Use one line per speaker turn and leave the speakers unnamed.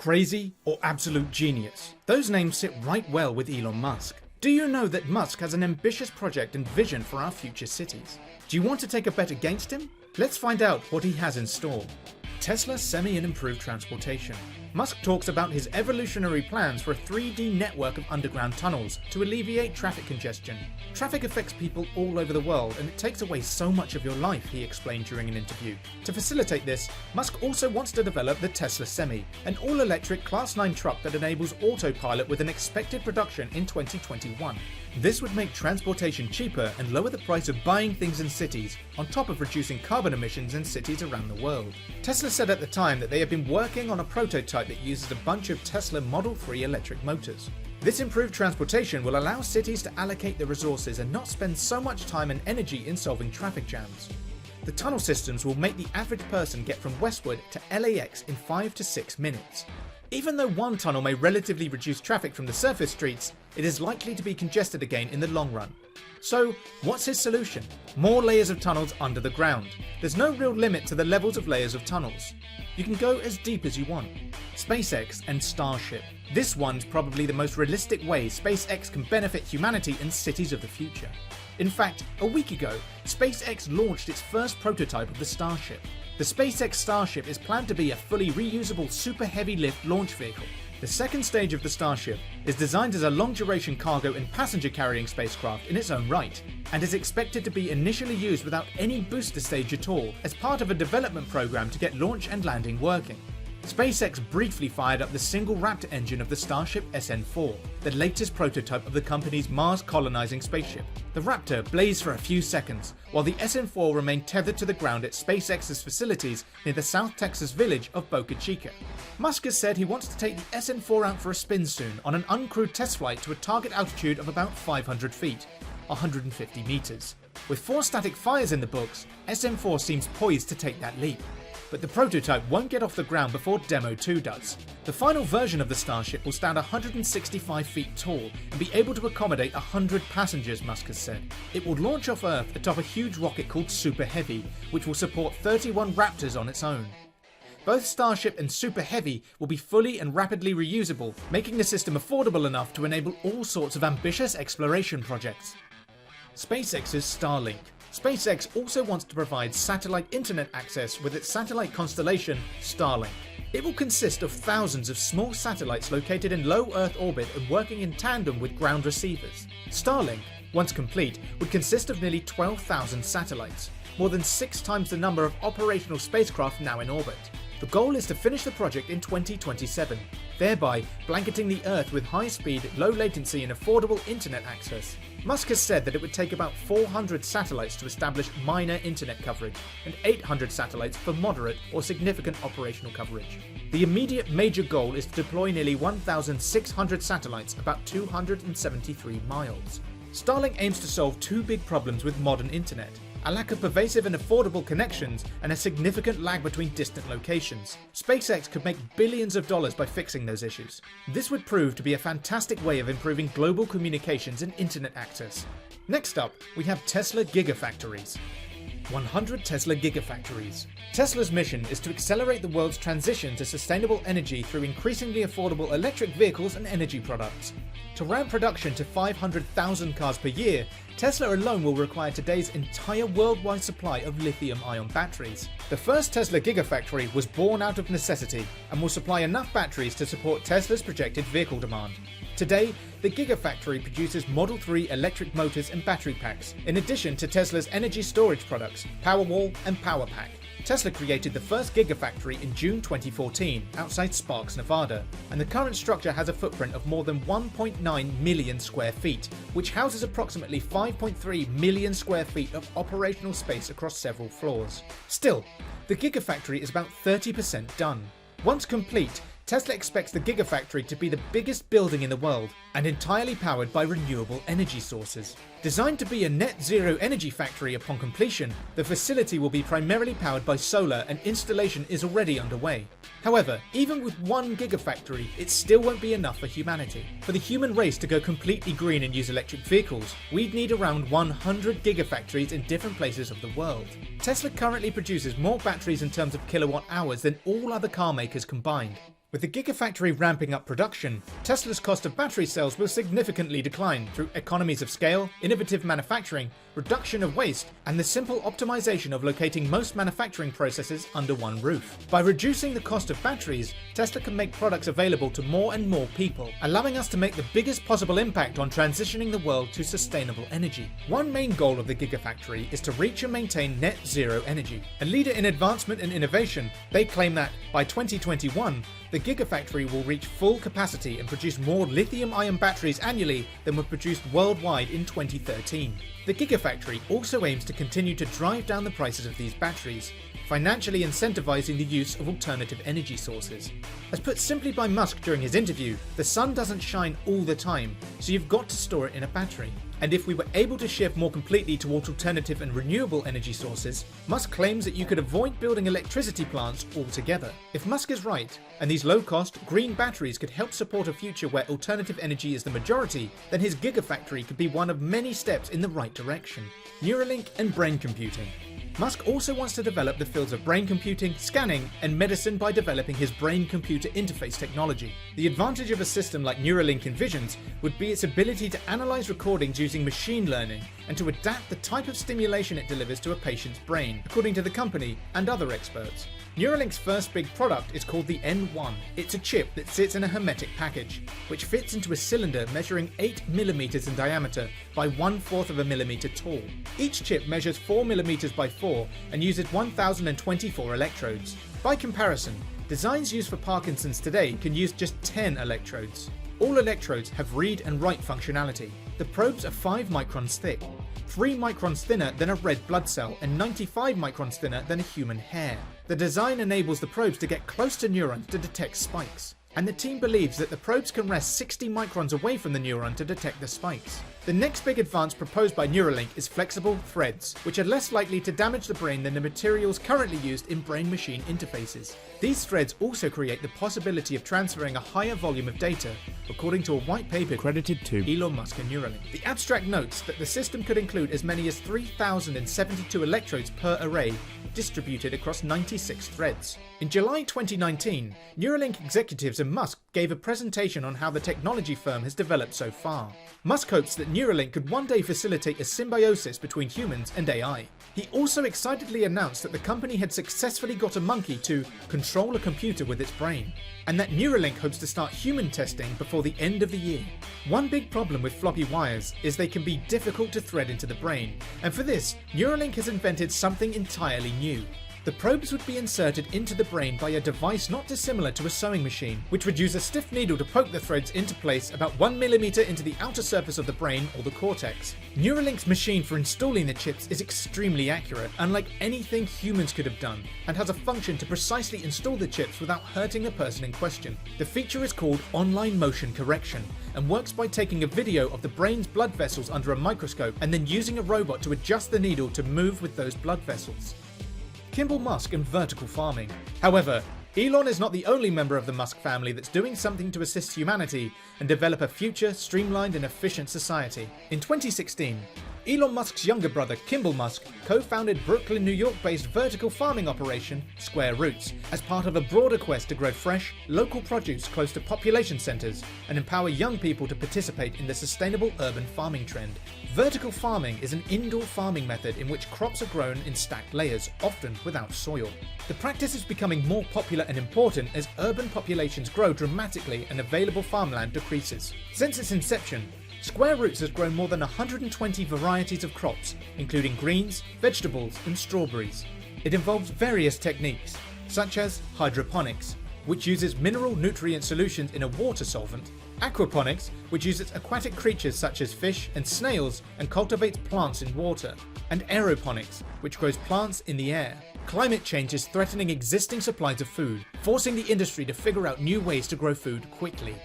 Crazy or absolute genius? Those names sit right well with Elon Musk. Do you know that Musk has an ambitious project and vision for our future cities? Do you want to take a bet against him? Let's find out what he has in store. Tesla semi and improved transportation. Musk talks about his evolutionary plans for a 3D network of underground tunnels to alleviate traffic congestion. Traffic affects people all over the world and it takes away so much of your life, he explained during an interview. To facilitate this, Musk also wants to develop the Tesla Semi, an all-electric Class 9 truck that enables autopilot with an expected production in 2021. This would make transportation cheaper and lower the price of buying things in cities, on top of reducing carbon emissions in cities around the world. Tesla said at the time that they have been working on a prototype that uses a bunch of Tesla Model 3 electric motors. This improved transportation will allow cities to allocate their resources and not spend so much time and energy in solving traffic jams. The tunnel systems will make the average person get from Westwood to LAX in 5 to 6 minutes. Even though one tunnel may relatively reduce traffic from the surface streets, it is likely to be congested again in the long run. So, what's his solution? More layers of tunnels under the ground. There's no real limit to the levels of layers of tunnels. You can go as deep as you want. SpaceX and Starship. This one's probably the most realistic way SpaceX can benefit humanity and cities of the future. In fact, a week ago, SpaceX launched its first prototype of the Starship. The SpaceX Starship is planned to be a fully reusable super heavy lift launch vehicle. The second stage of the Starship is designed as a long-duration cargo and passenger-carrying spacecraft in its own right, and is expected to be initially used without any booster stage at all as part of a development program to get launch and landing working. SpaceX briefly fired up the single Raptor engine of the Starship SN4, the latest prototype of the company's Mars-colonizing spaceship. The Raptor blazed for a few seconds, while the SN4 remained tethered to the ground at SpaceX's facilities near the South Texas village of Boca Chica. Musk has said he wants to take the SN4 out for a spin soon on an uncrewed test flight to a target altitude of about 500 feet, 150 meters. With 4 static fires in the books, SN4 seems poised to take that leap. But the prototype won't get off the ground before Demo 2 does. The final version of the Starship will stand 165 feet tall and be able to accommodate 100 passengers, Musk has said. It will launch off Earth atop a huge rocket called Super Heavy, which will support 31 Raptors on its own. Both Starship and Super Heavy will be fully and rapidly reusable, making the system affordable enough to enable all sorts of ambitious exploration projects. SpaceX's Starlink. SpaceX also wants to provide satellite internet access with its satellite constellation, Starlink. It will consist of thousands of small satellites located in low Earth orbit and working in tandem with ground receivers. Starlink, once complete, would consist of nearly 12,000 satellites, more than 6 times the number of operational spacecraft now in orbit. The goal is to finish the project in 2027, thereby blanketing the Earth with high-speed, low-latency and affordable internet access. Musk has said that it would take about 400 satellites to establish minor internet coverage, and 800 satellites for moderate or significant operational coverage. The immediate major goal is to deploy nearly 1,600 satellites about 273 miles. Starlink aims to solve 2 big problems with modern internet: a lack of pervasive and affordable connections, and a significant lag between distant locations. SpaceX could make billions of dollars by fixing those issues. This would prove to be a fantastic way of improving global communications and internet access. Next up, we have Tesla Giga Factories. 100 Tesla Giga Factories. Tesla's mission is to accelerate the world's transition to sustainable energy through increasingly affordable electric vehicles and energy products. To ramp production to 500,000 cars per year, Tesla alone will require today's entire worldwide supply of lithium-ion batteries. The first Tesla Gigafactory was born out of necessity and will supply enough batteries to support Tesla's projected vehicle demand. Today, the Gigafactory produces Model 3 electric motors and battery packs, in addition to Tesla's energy storage products, Powerwall and Powerpack. Tesla created the first Gigafactory in June 2014 outside Sparks, Nevada, and the current structure has a footprint of more than 1.9 million square feet, which houses approximately 5.3 million square feet of operational space across several floors. Still, the Gigafactory is about 30% done. Once complete, Tesla expects the Gigafactory to be the biggest building in the world and entirely powered by renewable energy sources. Designed to be a net zero energy factory upon completion, the facility will be primarily powered by solar and installation is already underway. However, even with one Gigafactory, it still won't be enough for humanity. For the human race to go completely green and use electric vehicles, we'd need around 100 Gigafactories in different places of the world. Tesla currently produces more batteries in terms of kilowatt hours than all other car makers combined. With the Gigafactory ramping up production, Tesla's cost of battery cells will significantly decline through economies of scale, innovative manufacturing, reduction of waste, and the simple optimization of locating most manufacturing processes under one roof. By reducing the cost of batteries, Tesla can make products available to more and more people, allowing us to make the biggest possible impact on transitioning the world to sustainable energy. One main goal of the Gigafactory is to reach and maintain net zero energy. A leader in advancement and innovation, they claim that by 2021, the Gigafactory will reach full capacity and produce more lithium-ion batteries annually than were produced worldwide in 2013. The Gigafactory also aims to continue to drive down the prices of these batteries, financially incentivizing the use of alternative energy sources. As put simply by Musk during his interview, the sun doesn't shine all the time, so you've got to store it in a battery. And if we were able to shift more completely towards alternative and renewable energy sources, Musk claims that you could avoid building electricity plants altogether. If Musk is right, and these low-cost, green batteries could help support a future where alternative energy is the majority, then his Gigafactory could be one of many steps in the right direction. Neuralink and brain computing. Musk also wants to develop the fields of brain computing, scanning, and medicine by developing his brain-computer interface technology. The advantage of a system like Neuralink envisions would be its ability to analyze recordings using machine learning and to adapt the type of stimulation it delivers to a patient's brain, according to the company and other experts. Neuralink's first big product is called the N1. It's a chip that sits in a hermetic package, which fits into a cylinder measuring 8mm in diameter by 1/4 of a millimeter tall. Each chip measures 4mm by 4 and uses 1024 electrodes. By comparison, designs used for Parkinson's today can use just 10 electrodes. All electrodes have read and write functionality. The probes are 5 microns thick, 3 microns thinner than a red blood cell and 95 microns thinner than a human hair. The design enables the probes to get close to neurons to detect spikes, and the team believes that the probes can rest 60 microns away from the neuron to detect the spikes. The next big advance proposed by Neuralink is flexible threads, which are less likely to damage the brain than the materials currently used in brain-machine interfaces. These threads also create the possibility of transferring a higher volume of data, according to a white paper credited to Elon Musk and Neuralink. The abstract notes that the system could include as many as 3,072 electrodes per array, distributed across 96 threads. In July 2019, Neuralink executives and Musk gave a presentation on how the technology firm has developed so far. Musk hopes that Neuralink could one day facilitate a symbiosis between humans and AI. He also excitedly announced that the company had successfully got a monkey to control a computer with its brain, and that Neuralink hopes to start human testing before the end of the year. One big problem with floppy wires is they can be difficult to thread into the brain, and for this, Neuralink has invented something entirely new. The probes would be inserted into the brain by a device not dissimilar to a sewing machine, which would use a stiff needle to poke the threads into place about 1mm into the outer surface of the brain or the cortex. Neuralink's machine for installing the chips is extremely accurate, unlike anything humans could have done, and has a function to precisely install the chips without hurting the person in question. The feature is called online motion correction, and works by taking a video of the brain's blood vessels under a microscope and then using a robot to adjust the needle to move with those blood vessels. Kimball, Musk and vertical farming. However, Elon is not the only member of the Musk family that's doing something to assist humanity and develop a future, streamlined and efficient society. In 2016, Elon Musk's younger brother, Kimball Musk, co-founded Brooklyn, New York-based vertical farming operation, Square Roots, as part of a broader quest to grow fresh, local produce close to population centers and empower young people to participate in the sustainable urban farming trend. Vertical farming is an indoor farming method in which crops are grown in stacked layers, often without soil. The practice is becoming more popular and important as urban populations grow dramatically and available farmland decreases. Since its inception, Square Roots has grown more than 120 varieties of crops, including greens, vegetables, and strawberries. It involves various techniques, such as hydroponics, which uses mineral nutrient solutions in a water solvent, aquaponics, which uses aquatic creatures such as fish and snails and cultivates plants in water, and aeroponics, which grows plants in the air. Climate change is threatening existing supplies of food, forcing the industry to figure out new ways to grow food quickly.